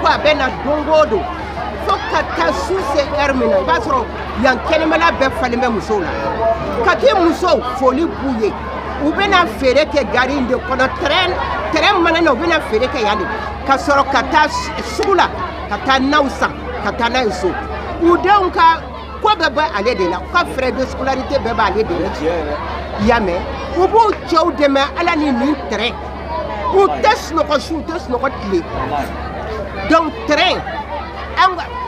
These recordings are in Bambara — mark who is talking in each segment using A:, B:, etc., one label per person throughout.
A: ko a bɛ na don o don fo ka taa su se heure min na i b'a sɔrɔ yan kɛnɛmala bɛɛ falen bɛ musow la kati musow foli b'u ye u bɛna feere kɛ gari in de kɔnɔ terrain mana na u bɛna feere kɛ yan de ka sɔrɔ ka taa sugu la ka taa naw san ka taa n'a ye so u denw ka ko bɛɛ bɛ ale de la u ka frais de scolarité bɛɛ b'ale de la i y'a mɛn u b'u cɛw dɛmɛ ala ni nin terrain u tɛ sunɔgɔ su u tɛ sunɔgɔ tile donc terrain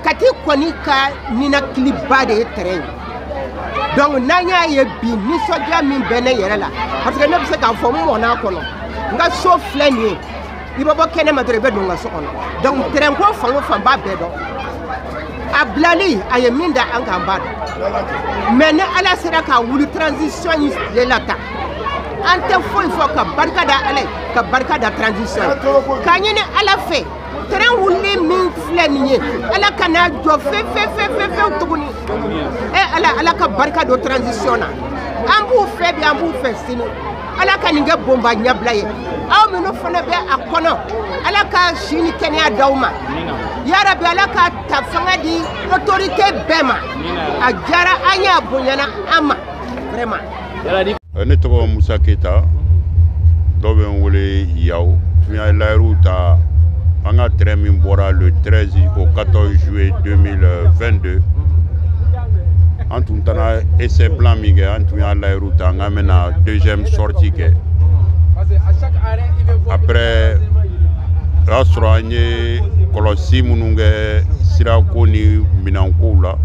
A: kati kɔni ka ninakiliba de ye terrain donc n'an y'a ye bi nisɔndiya min bɛ ne yɛrɛ la parce que ne bɛ se k'a fɔ n mɔn'a kɔnɔ n ka so filɛ nin ye i bɛ bɔ kɛnɛma dɔrɔn i bɛ don n ka so kɔnɔ donc terrain ko fan o fan b'a bɛɛ dɔn a bilali a ye min da an kan b'a dɔn mais ni ala sera k'a wuli transition in tile la tan an tɛ foyi fɔ ka barika da ala ye ka barika da transition ye k'a ɲini ala fɛ terrain wuli min filɛ nin ye ala ka n'a jɔ fewu tuguni ala ka barika don transition na an b'u fɛ bi an b'u fɛ sini ala ka nin kɛ bonba ɲɛbila ye aw minnu fana bɛ a kɔnɔ ala ka si ni kɛnɛya d'aw ma yarabi ala ka ta fanga di autorité bɛɛ ma a diyara an ye a bonyana an ma vraiment.
B: Ne tɔgɔ Musa Keita dɔw bɛ n wele Yaw tun y'a layiru ta an ka terrain min bɔra le 13 au 14 juillet 2022 an tun taara essai blanc min kɛ an tun y'a layiru ta an ka bɛna deuxième sortie kɛ après o y'a sɔrɔ an ye kɔlɔsi minnu kɛ sirako ni minɛnkow la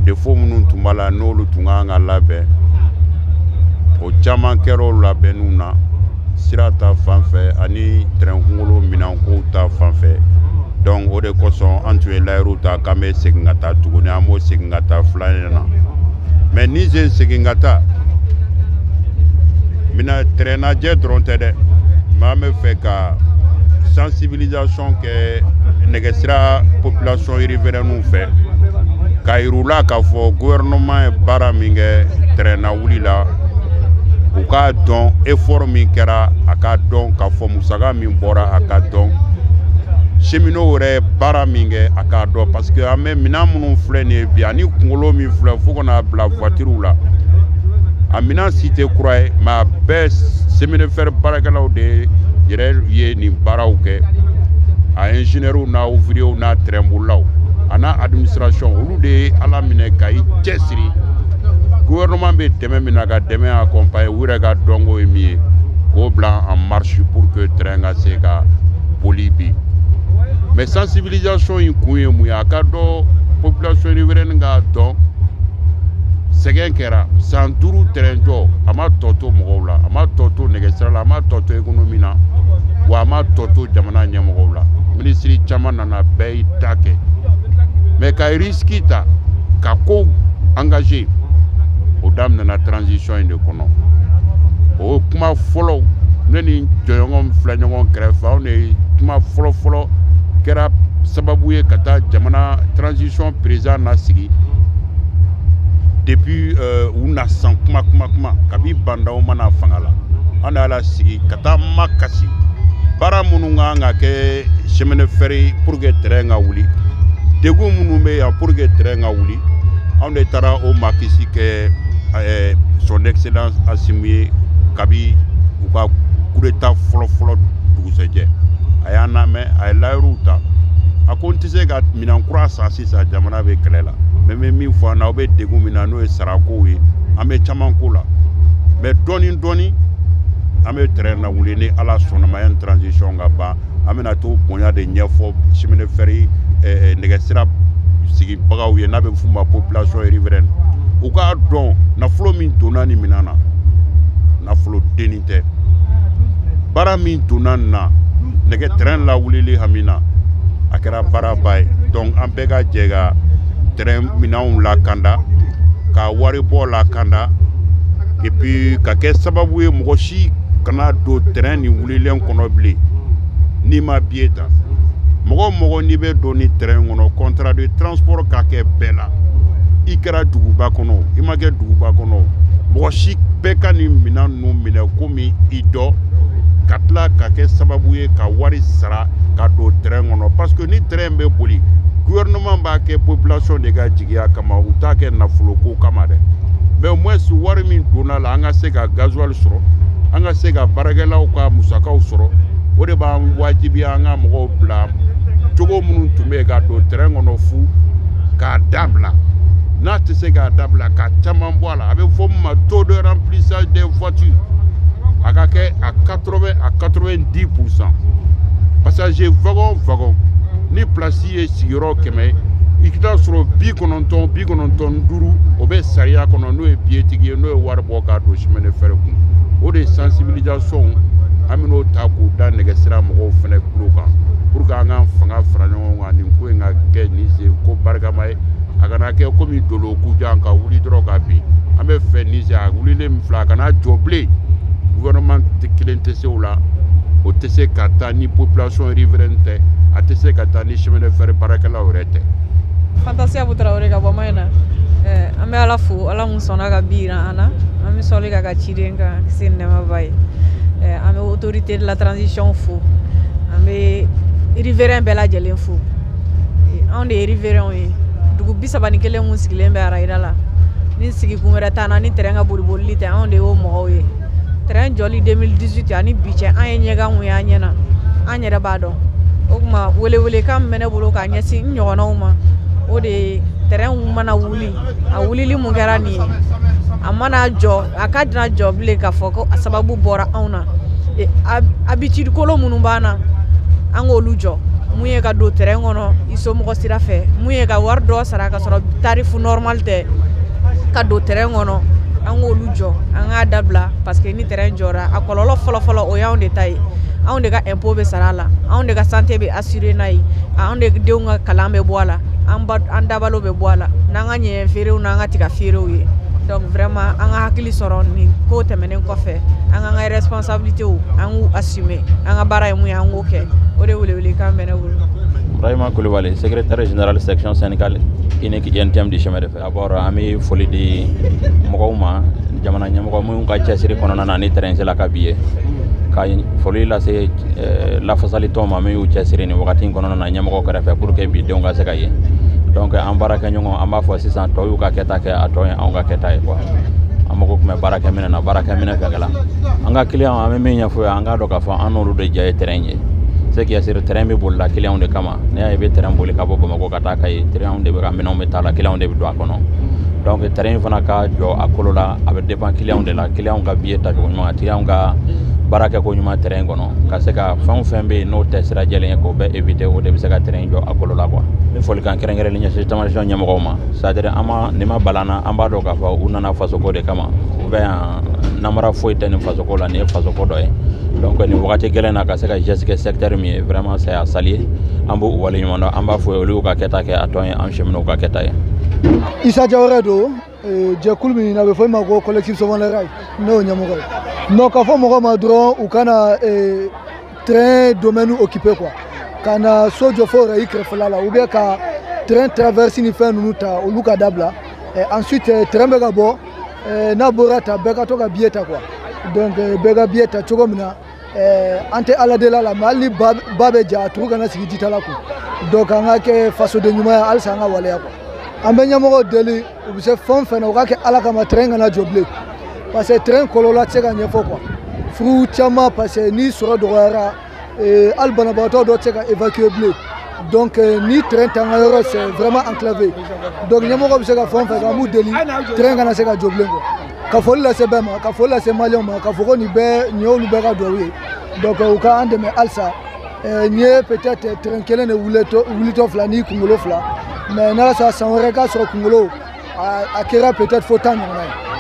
B: défaut minnu tun b'a la n'olu tun kan ka labɛn o caman kɛra o labɛnniw na sira ta fanfɛ ani terrain kunkolo minɛnkow ta fanfɛ donc o de kosɔn an tun ye layiru ta k'an bɛ segin ka taa tuguni an b'o segin ka taa filanan na mais ni je segin ka taa mina terrain najɛ dɔrɔn tɛ dɛ mais an bɛ fɛ ka sensibilisation kɛ nɛgɛsira population riveraine fɛ ka yir'u la k'a fɔ gouvernement ye baara min kɛ terrain na wuli la u k'a dɔn effort min kɛra a k'a dɔn k'a fɔ musaka min bɔra a k'a dɔn cheminot yɛrɛ baara min kɛ a k'a dɔn parce que an bɛ minɛn minnu filɛ nin ye bi ani kunkolo min filɛ fo ka n'a bila voitures la a minɛn si tɛ kura ye mais a bɛɛ chemin de fer baarakɛlaw de yɛrɛ ye nin baaraw kɛ a ingénieurs n'a ouvriers n'a terrain bolilaw a n'a administration olu de ye ala minɛ ka i cɛsiri gouvernement bɛ dɛmɛ min na ka dɛmɛ accompagner u yɛrɛ ka dɔnko ye min ye k'o bila en marche pour que terrain ka se ka boli bi mais sensibilisation in kun ye mun ye a ka dɔn population riveraine k'a dɔn sɛgɛn kɛra san 5 terrain jɔ a ma tɔ to mɔgɔw la a ma tɔ to nɛgɛsira la a ma tɔ to économie na wa a ma tɔ to jamana ɲɛmɔgɔw la ministre caman nana bɛɛ y'i ta kɛ mais ka risque ta ka ko engagé o daminɛna transition in de kɔnɔ o kuma fɔlɔ ne ni jɔɲɔgɔn filɛ ɲɔgɔn kɛrɛfɛ anw de kuma fɔlɔ kɛra sababu ye ka taa jamana transition président na sigi depuis u na san kuma kabi bandaw mana fanga la an y'a sigi ka taa makasi baara minnu kan ka kɛ chemin de fer pour que terrain ka wuli degun minnu bɛ yan pour que terrain ka wuli anw de taara o makisi kɛ son excellence Assimi ye kabi u ka coup d'état fɔlɔ dugusɛjɛ a y'an lamɛn a ye layiruw ta a ko n tɛ se ka minɛn kura san sisan jamana bɛ kɛlɛ la mais n bɛ min fɔ an na aw bɛ degun min na n'o ye sarakow ye an bɛ caman ko la mais dɔɔni an bɛ terrain na wuli ni ala sɔnna ma yan transition ka ban an bɛna to bonya de ɲɛfɔ chemin de fer nɛgɛsira sigibagaw ye n'a bɛ f'u ma population riveraine u k'a dɔn nafolo min donna nin minɛn na nafolo denni tɛ baara min donna nin na nɛgɛ terrain lawulili hami na a kɛra baaraba ye donc an bɛɛ ka jɛ ka terrain minɛnw lakanda ka waribɔ lakanda et puis ka kɛ sababu ye mɔgɔ si kana don terrain nin wulilen kɔnɔ bilen n'i ma billet ta mɔgɔ n'i bɛ don ni terrain kɔnɔ contrat de transport ka kɛ bɛɛ la i kɛra duguba kɔnɔ i ma kɛ duguba kɔnɔ mɔgɔ si bɛɛ ka nin minɛn ninnu minɛ komi i dɔ ka tila ka kɛ sababu ye ka wari sara ka don terrain kɔnɔ parce que ni terrain bɛ boli gouvernement b'a kɛ population de ka jigiya kama u t'a kɛ nafolo ko kama dɛ mais au moins wari min donna la an ka se ka gasoil sɔrɔ an ka se ka baarakɛlaw ka musakaw sɔrɔ o de b'an wajibiya an ka mɔgɔw bila cogo minnu tun bɛ ka don terrain kɔnɔ fu k'a dabila n'a tɛ se k'a dabila ka caman bɔ a la a bɛ fɔ min ma taux de remplissage des voitures a ka kɛ à 80 à 90%. Passager wagon ni place ye sigiyɔrɔ 100 i ka taa sɔrɔ 95 o bɛ sariya kɔnɔ n'o ye billetigi ye n'o ye wari bɔ k'a don chemin de fer kun o de sensibilisation an bɛn'o ta k'o da nɛgɛsira mɔgɔw fana tulo kan pour que an ka fanga fara ɲɔgɔn kan nin ko in ka kɛ nin sen ko barikama ye a kana kɛ komi dolo kujan ka wuli dɔrɔn ka bin an bɛ fɛ nin sen a wulilen min filɛ a kana jɔ bilen gouvernement kelen tɛ se o la o tɛ se ka taa ni population riveraine tɛ a tɛ se ka taa ni chemin de fer baarakɛlaw yɛrɛ tɛ.
C: Fantasia Traoré ka bɔ Mayina an bɛ Ala fo Ala mun sɔnna ka bi jira an na an bɛ sɔli k'a ka ciden kan kisi ni nɛɛma b'a ye an bɛ autorité de la transition fo an bɛ riverain bɛɛ lajɛlen fo anw de ye riverainw ye dugu 31 mun sigilen bɛ Arahira la ni sigikun wɛrɛ t'an na ni terrain ka bolibolili tɛ anw de y'o mɔgɔw ye terrain jɔli 2018 ani bi cɛ an ye ɲɛgan mun y'an ɲɛna an yɛrɛ b'a dɔn o kuma welewelekan min bɛ ne bolo k'a ɲɛsin n ɲɔgɔnnaw ma o de ye terrain mana wuli a wulili mun kɛra nin ye a mana jɔ a ka dina jɔ bilen k'a fɔ ko a sababu bɔra anw na habitude kolo minnu b'an na an k'olu jɔ mun ye ka don terrain kɔnɔ i somɔgɔ sira fɛ mun ye ka wari dɔ sara ka sɔrɔ tarif normal tɛ ka don terrain kɔnɔ an k'olu jɔ an k'a dabila parce que ni terrain jɔra a kɔlɔlɔ fɔlɔfɔlɔ o y'anw de ta ye anw de ka impôt bɛ sara a la anw de ka santé bɛ assuré n'a ye anw de denw ka kalan bɛ bɔ a la an dabalo bɛ bɔ a la n'an ka ɲɛɲɛ feerew n'an ka tiga feerew ye donc vraiment an ka hakili sɔrɔ nin ko tɛmɛnen kɔfɛ an k'an ka responsabilitéw an k'u assumer an ka baara ye mun ye an k'o kɛ o de welewelekan bɛ ne bolo.
D: Ibrahima Coulibaly, secrétaire général section syndicale unique INTM du chemin de fer. D'abord an bɛ foli di mɔgɔw ma jamana ɲɛmɔgɔ minnu ka cɛsiri kɔnɔna na ni terrain sela ka bi ye ka foli lase lafasalitɔnw ma min y'u cɛsiri nin wagati kɔnɔna na ɲɛmɔgɔ kɛrɛfɛ pour que bidenw ka se ka ye donc an baarakɛɲɔgɔn an b'a fɔ sisan tɔw y'u ka kɛta kɛ a tɔ ye anw ka kɛta ye quoi an mago tun bɛ baarakɛminɛ na baarakɛminɛ fɛ la an ka client an bɛ min ɲɛfɔ ye an k'a dɔn k'a fɔ an n'olu de ja ye terrain ye c'est que yasir terrain bɛ bolila client de kama ne y'a ye bɛ terrain boli ka bɔ Bamakɔ ka taa Kayi terrain de bɛ ka minɛnw bɛ taa la client de bɛ don a kɔnɔ donc terrain fana ka jɔ a kolo la a bɛ dépend client de la client ka billet tacogo ɲuman client ka baara kɛ ko ɲuman terrain kɔnɔ ka se ka fɛn o fɛn bɛ yen n'o tɛ sira jɛlen ye k'o bɛɛ éviter o de bɛ se ka terrain jɔ a kolo la quoi n bɛ folikan kɛrɛnkɛrɛnlen ɲɛsin tamasiyɛn ɲɛmɔgɔw ma c'est-à-dire nin ma balan na an b'a dɔn k'a fɔ u nana fasoko de kama u bɛ yan namara foyi tɛ nin fasoko la nin ye fasoko dɔ ye donc nin wagati gɛlɛn na ka se ka geste kɛ secteur min ye vraiment c'est à saluer an b'u waleɲuman dɔn an b'a fɔ olu y'u ka kɛta kɛ a tɔ ye an cheminots ka kɛta ye.
E: Issa Diawara don jɛkulu min na bɛ fɔ ma ko collectif Sauvons les rails n'o ɲɛmɔgɔ ye donc k'a fɔ mɔgɔw ma dɔrɔn u kana train domaine occupé quoi ka na so jɔ fo rail kɛrɛfɛla la ou bien ka train traverse ni fɛn ninnu ta olu ka dabila ensuite train bɛ ka bɔ n'a bɔra ta bɛɛ ka to ka billet ta quoi donc bɛɛ ka billet ta cogo min na an tɛ ala deli a la mais hali ni ba bɛ ja a tugu kana sigi jitala kun donc an ka kɛ fasoden ɲuman ye halisa an ka waleya quoi an bɛ ɲɛmɔgɔw deli u bɛ se fɛn o fɛn na u ka kɛ ala kama train kana jɔ bilen parce que train kɔlɔlɔ tɛ se ka ɲɛfɔ quoi furu caman parce que ni sɔrɔ dɔgɔyara hali banabagatɔ dɔ tɛ se ka évacuer bilen donc ni train t'an ka yɔrɔ c'est vraiment enclavé donc ɲɛmɔgɔ bɛ se ka fɛn o fɛn kɛ an b'u deli train kana se ka jɔ bilen quoi ka foli lase bɛɛ ma ka foli lase maliyɛnw ma k'a fɔ ko nin y'olu bɛɛ ka duwawu ye donc u ka an dɛmɛ halisa n ye peut-être train kelen de wulitɔ fila ni kunkolo fila mais n'ala sɔnna san wɛrɛ k'a sɔrɔ kunkolo a kɛra peut-être fo 10 ɲɔgɔnna ye.